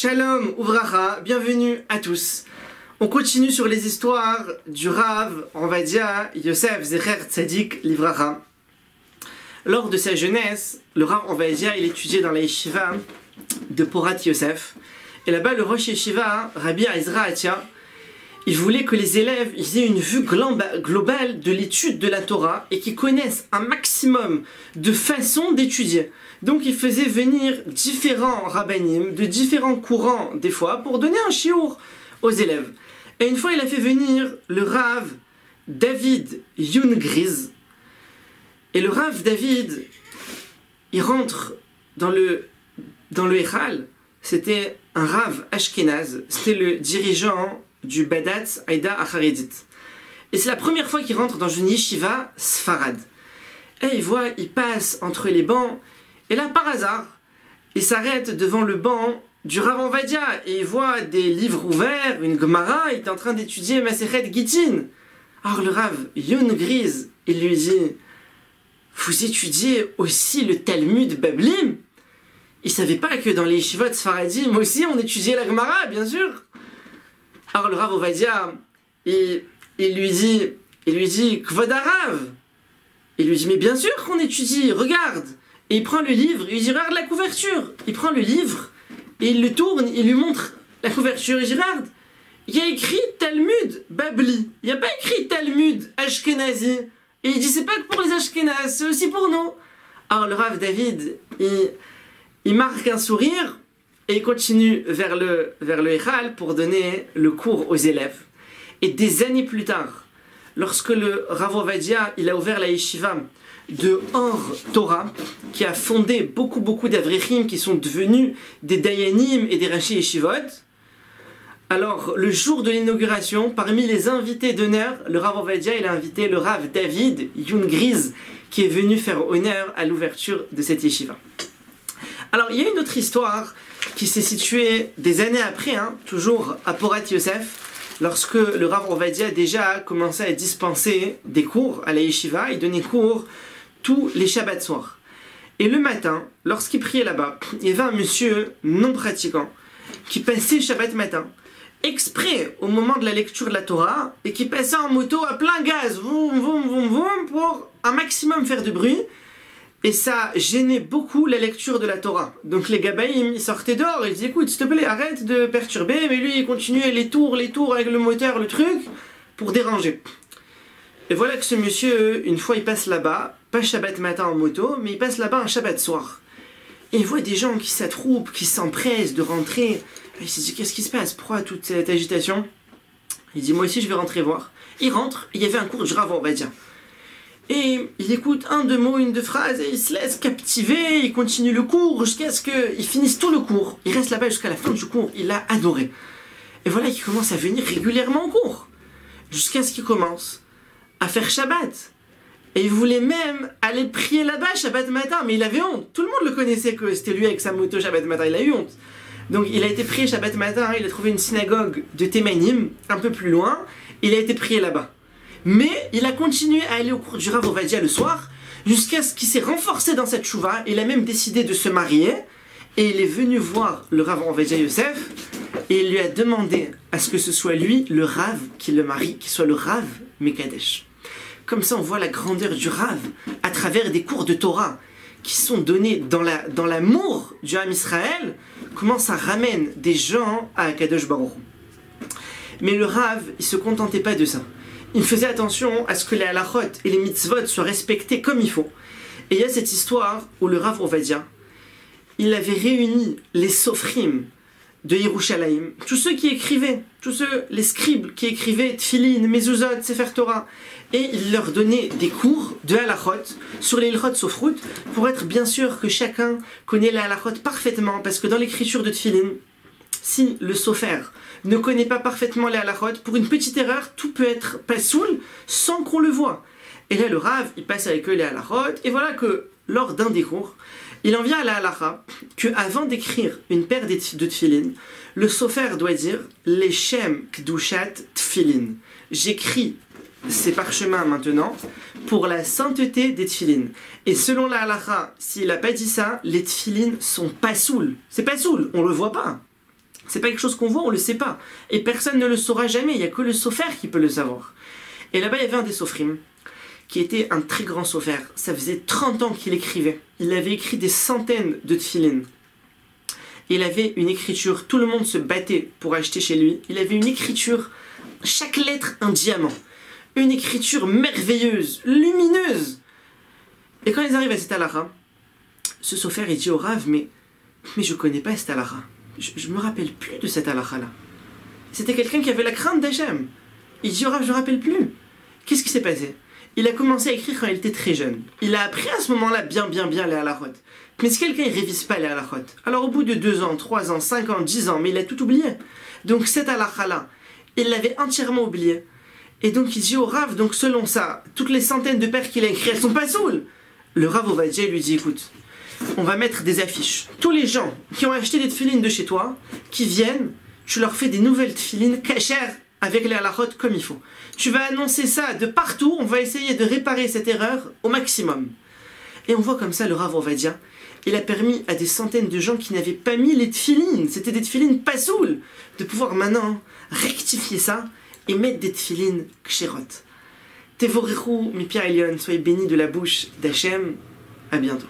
Shalom Uvracha, bienvenue à tous. On continue sur les histoires du Rav, on va dire, Yosef Zecher Tzadik Livracha. Lors de sa jeunesse, le Rav, on va dire, il étudiait dans la yeshiva de Porat Yosef. Et là-bas, le Rosh Yeshiva, Rabbi Ezra Atia, il voulait que les élèves aient une vue globale de l'étude de la Torah et qu'ils connaissent un maximum de façons d'étudier. Donc il faisait venir différents rabbanim de différents courants des fois pour donner un shiur aux élèves. Et une fois il a fait venir le Rav David Yungriz. Et le Rav David, il rentre dans le Echal. C'était un Rav Ashkenaz, c'était le dirigeant du Badat Aïda Acharedit. Et c'est la première fois qu'il rentre dans une yeshiva Sfarad. Et il passe entre les bancs. Et là, par hasard, il s'arrête devant le banc du Rav Ovadia et il voit des livres ouverts, une Gemara, il est en train d'étudier Masechet Gittin. Alors le Rav Yungriz, il lui dit « Vous étudiez aussi le Talmud Bablim ?» Il ne savait pas que dans les yeshivot Sfaradim aussi on étudiait la Gemara, bien sûr. Alors le Rav Ovadia, il lui dit « Kvod Harav ?» Il lui dit « Mais bien sûr qu'on étudie, regarde !» Et il prend le livre, il lui dit regarde la couverture. Il prend le livre et il le tourne, il lui montre la couverture et il dit regarde, il y a écrit Talmud Babli, il n'y a pas écrit Talmud Ashkenazi. Et il dit c'est pas que pour les Ashkenaz, c'est aussi pour nous. Alors le Rav David, il marque un sourire et il continue vers le Echal pour donner le cours aux élèves. Et des années plus tard, lorsque le Rav Ovadia il a ouvert la yeshiva de Or Torah, qui a fondé beaucoup d'Avrechim qui sont devenus des Dayanim et des Rashi Yeshivot. Alors, le jour de l'inauguration, parmi les invités d'honneur, le Rav Ovadia, il a invité le Rav David Yungriz, qui est venu faire honneur à l'ouverture de cette yeshiva. Alors, il y a une autre histoire qui s'est située des années après, toujours à Porat Yosef, lorsque le Rav Ovadia déjà commençait à dispenser des cours à la yeshiva, il donnait cours tous les Shabbats soirs. Et le matin, lorsqu'il priait là-bas, il y avait un monsieur non pratiquant qui passait Shabbat matin, exprès au moment de la lecture de la Torah, et qui passait en moto à plein gaz, vroom, vroom, vroom, vroom, pour un maximum faire de bruit. Et ça gênait beaucoup la lecture de la Torah. Donc les gabaïm, ils sortaient dehors, ils disaient écoute, s'il te plaît, arrête de perturber. Mais lui, il continuait les tours avec le moteur, le truc, pour déranger. Et voilà que ce monsieur, une fois, il passe là-bas, pas Shabbat matin en moto, mais il passe là-bas un Shabbat soir. Et il voit des gens qui s'attroupent, qui s'empressent de rentrer. Et il se dit, qu'est-ce qui se passe? Pourquoi toute cette agitation? Il dit, moi aussi, je vais rentrer voir. Il rentre, et il y avait un cours du Rav, on va dire. Et il écoute un, deux mots, une, deux phrases, et il se laisse captiver, il continue le cours jusqu'à ce qu'il finisse tout le cours. Il reste là-bas jusqu'à la fin du cours, il a adoré. Et voilà qu'il commence à venir régulièrement au cours, jusqu'à ce qu'il commence à faire Shabbat. Et il voulait même aller prier là-bas Shabbat matin, mais il avait honte. Tout le monde le connaissait que c'était lui avec sa moto Shabbat matin, il a eu honte. Donc il a été prié Shabbat matin, il a trouvé une synagogue de Témanim, un peu plus loin, il a été prié là-bas. Mais il a continué à aller au cours du Rav Ovadia le soir, jusqu'à ce qu'il s'est renforcé dans cette chouva, il a même décidé de se marier, et il est venu voir le Rav Ovadia Yosef, et il lui a demandé à ce que ce soit lui, le Rav, qui le marie, qui soit le Rav Mekadesh. Comme ça, on voit la grandeur du Rav à travers des cours de Torah qui sont donnés dans l'amour du Ham Israël, comment ça ramène des gens à Kadosh Baruch Hu. Mais le Rav, il ne se contentait pas de ça. Il faisait attention à ce que les halachot et les mitzvot soient respectés comme il faut. Et il y a cette histoire où le Rav Ovadia, il avait réuni les sofrim de Yerushalayim, tous ceux qui écrivaient, les scribes qui écrivaient Tfilin, Mezuzot, Sefer Torah, et il leur donnait des cours de halachot sur les halachot sofrut pour être bien sûr que chacun connaît les halachot parfaitement, parce que dans l'écriture de Tfilin, si le sofer ne connaît pas parfaitement les halachot, pour une petite erreur, tout peut être pasoul sans qu'on le voit. Et là, le Rav, il passe avec eux les halachot, et voilà que lors d'un des cours, il en vient à la halacha qu'avant d'écrire une paire de tfilin, le sofer doit dire Leshem Kdushat Tfilin. J'écris ces parchemins maintenant pour la sainteté des tfilin. Et selon la halacha, s'il n'a pas dit ça, les tfilin sont pasoul. C'est pasoul, on le voit pas. C'est pas quelque chose qu'on voit, on le sait pas. Et personne ne le saura jamais, il n'y a que le sofer qui peut le savoir. Et là-bas, il y avait un des sofrim, qui était un très grand sofer. Ça faisait 30 ans qu'il écrivait. Il avait écrit des centaines de tefilin. Il avait une écriture, tout le monde se battait pour acheter chez lui. Il avait une écriture, chaque lettre un diamant. Une écriture merveilleuse, lumineuse. Et quand ils arrivent à cette halakha, ce sofer, il dit au Rav, mais je connais pas cette halakha. Je me rappelle plus de cette halakha-là. C'était quelqu'un qui avait la crainte d'Hachem. Il dit au Rav, je me rappelle plus. Qu'est-ce qui s'est passé? Il a commencé à écrire quand il était très jeune. Il a appris à ce moment-là bien les halakhot. Mais si quelqu'un ne révise pas les halakhot, alors au bout de 2 ans, 3 ans, 5 ans, 10 ans, mais il a tout oublié. Donc cette halakha-là, il l'avait entièrement oublié. Et donc il dit au Rav, donc selon ça, toutes les centaines de paires qu'il a écrites, elles sont pas saoules. Le Rav Ovadia lui dit, écoute, on va mettre des affiches. Tous les gens qui ont acheté des tefilines de chez toi, qui viennent, tu leur fais des nouvelles tefilines cachères avec les halakhot comme il faut. Tu vas annoncer ça de partout, on va essayer de réparer cette erreur au maximum. Et on voit comme ça le Rav Ovadia, il a permis à des centaines de gens qui n'avaient pas mis les tefilines, c'était des tefilines pas saoules, de pouvoir maintenant rectifier ça et mettre des tefilines kshérot. Tevorechu mi Pia Elyon, soyez bénis de la bouche d'Hachem, à bientôt.